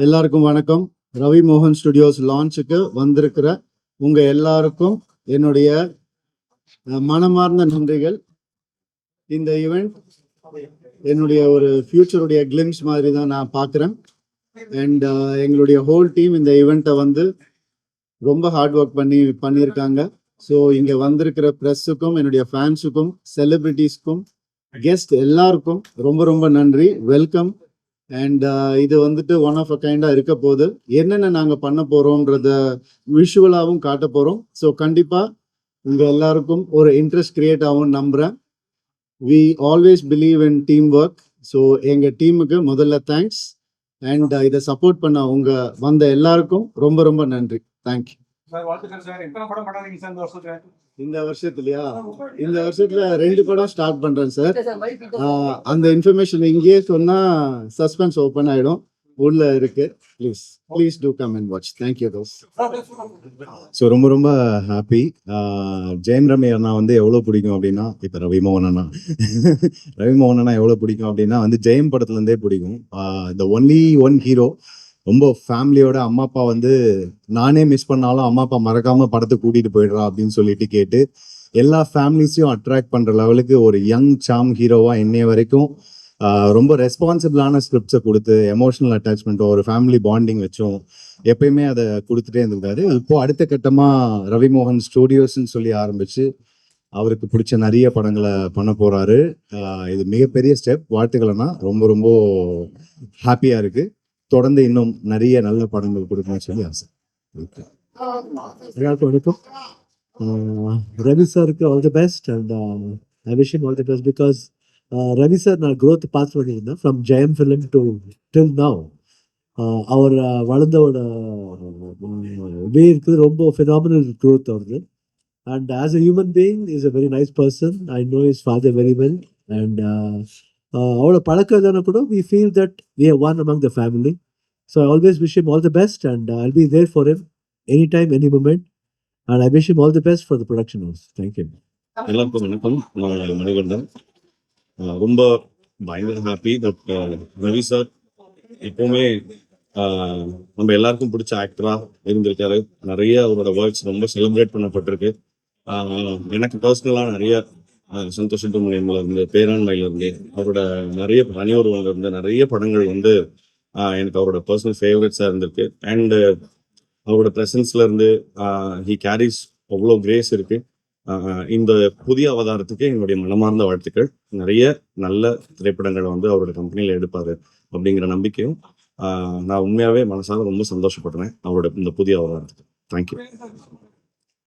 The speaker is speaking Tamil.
எல்லாருக்கும் வணக்கம். ரவி மோகன் ஸ்டுடியோஸ் லான்ச்சுக்கு வந்திருக்கிற உங்க எல்லாருக்கும் என்னுடைய மனமார்ந்த நன்றிகள். இந்த ஈவெண்ட் என்னுடைய ஒரு ஃபியூச்சருடைய கிளிம்ஸ் மாதிரி தான் நான் பார்க்குறேன். அண்ட் எங்களுடைய ஹோல் டீம் இந்த ஈவெண்ட்டை வந்து ரொம்ப ஹார்ட் ஒர்க் பண்ணியிருக்காங்க. ஸோ இங்கே வந்திருக்கிற ப்ரெஸ்ஸுக்கும் என்னுடைய ஃபேன்ஸுக்கும் செலிபிரிட்டிஸ்க்கும் கெஸ்ட் எல்லாருக்கும் ரொம்ப ரொம்ப நன்றி, வெல்கம். அண்ட் இது வந்துட்டு ஒன் ஆஃப் அ கைண்டாக இருக்க போது என்னென்ன நாங்கள் பண்ண போகிறோன்றத விஷுவலாகவும் காட்ட போகிறோம். ஸோ கண்டிப்பாக உங்கள் எல்லாருக்கும் ஒரு இன்ட்ரெஸ்ட் கிரியேட் ஆகும்னு நம்புகிறேன். We always believe in team work. So எங்கள் டீமுக்கு முதல்ல தேங்க்ஸ். அண்ட் இதை சப்போர்ட் பண்ண வந்த எல்லாருக்கும் ரொம்ப ரொம்ப நன்றி. தேங்க்யூ. இந்த வருஷத்துலயா? இந்த வருஷத்துல 2 படம் ஸ்டார்ட் பண்றேன் சார். அந்த இன்ஃபர்மேஷன் இங்கேயே சொன்னா சஸ்பென்ஸ் ஓப்பன் ஆயிடும். உள்ள இருக்கு. Please do come and watch. Thank you those. So ரொம்ப ரொம்ப ஹாப்பி. ஜெயம் ரவி அண்ணா வந்து எவ்வளோ பிடிக்கும் அப்படின்னா, இப்போ ரவி மோகன் அண்ணா எவ்வளோ பிடிக்கும் அப்படின்னா வந்து ஜெயம் படத்துலேருந்தே பிடிக்கும். The only one hero. ரொம்ப ஃபேமிலியோட அம்மா அப்பா வந்து நானே மிஸ் பண்ணாலும் அம்மா அப்பா மறக்காம படத்தை கூட்டிட்டு போயிடுறா அப்படின்னு சொல்லிட்டு கேட்டு எல்லா ஃபேமிலிஸையும் அட்ராக்ட் பண்ற லெவலுக்கு ஒரு யங் சாம் ஹீரோவா இன்னைய வரைக்கும் ரொம்ப ரெஸ்பான்சிபிளான ஸ்கிரிப்ட்ஸை கொடுத்து எமோஷனல் அட்டாச்மெண்ட்டோ ஒரு ஃபேமிலி பாண்டிங் வச்சோம் எப்பயுமே அதை கொடுத்துட்டே இருந்திருக்காரு. இப்போ அடுத்த கட்டமா ரவி மோகன் ஸ்டுடியோஸ்ன்னு சொல்லி ஆரம்பிச்சு அவருக்கு பிடிச்ச நிறைய படங்களை பண்ண போறாரு. இது மிகப்பெரிய ஸ்டெப். வாழ்த்துக்கள்னா ரொம்ப ரொம்ப ஹாப்பியா இருக்கு. தொடர்ந்து இன்னும் நிறைய நல்ல படங்கள் கொடுக்கணும்னு சொல்லி ஆசை. எல்லாருக்கும் வணக்கம். ரவி சாருக்கு all the best and I wish him all the best because Ravi sir நான் க்ரோத் பார்த்து பண்ணியிருந்தேன் from Jayam film to till now. அவர் வளர்ந்தோட வே இருக்குது, ரொம்ப ஃபினாமினல் க்ரோத் அவருக்கு. And as a human being is a very nice person. I know is father very well. அண்ட் அவளை பழக்கிறதான கூட we feel that we are one among the family. So I always wish him all the best and I'll be there for him anytime, any moment. And I wish him all the best for the production house. Thank you. எல்லாருக்கும் வணக்கம். நான் மணிகண்டன். ரொம்ப பயங்கர ஹாப்பி தட் ரவி சார் எப்பவுமே நம்ம எல்லாருக்கும் பிடிச்ச ஆக்டரா இருந்திருக்காரு. நிறைய அவரோட ஒர்க்ஸ் ரொம்ப செலிப்ரேட் பண்ணப்பட்டிருக்கு. எனக்கு பர்சனலாக நிறைய சந்தோஷ் சுப்ரமணியம்ல இருந்து, பேராண்மையில இருந்து, அவரோட நிறைய அணியோர்வன்ல இருந்து நிறைய படங்கள் வந்து எனக்கு அவரோட பர்சனல் ஃபேவரட்ஸா இருந்திருக்கு. அண்ட் அவரோட ப்ரெசன்ஸ்ல இருந்து ஹி கேரிஸ் அவ்வளோ கிரேஸ் இருக்கு. இந்த புதிய அவதாரத்துக்கு என்னுடைய மனமார்ந்த வாழ்த்துக்கள். நிறைய நல்ல திரைப்படங்களை வந்து அவரோட கம்பெனியில எடுப்பாரு அப்படிங்கிற நம்பிக்கையும் நான் உண்மையாவே மனசால ரொம்ப சந்தோஷப்படுறேன் அவரோட இந்த புதிய அவதாரத்துக்கு. தேங்க்யூ.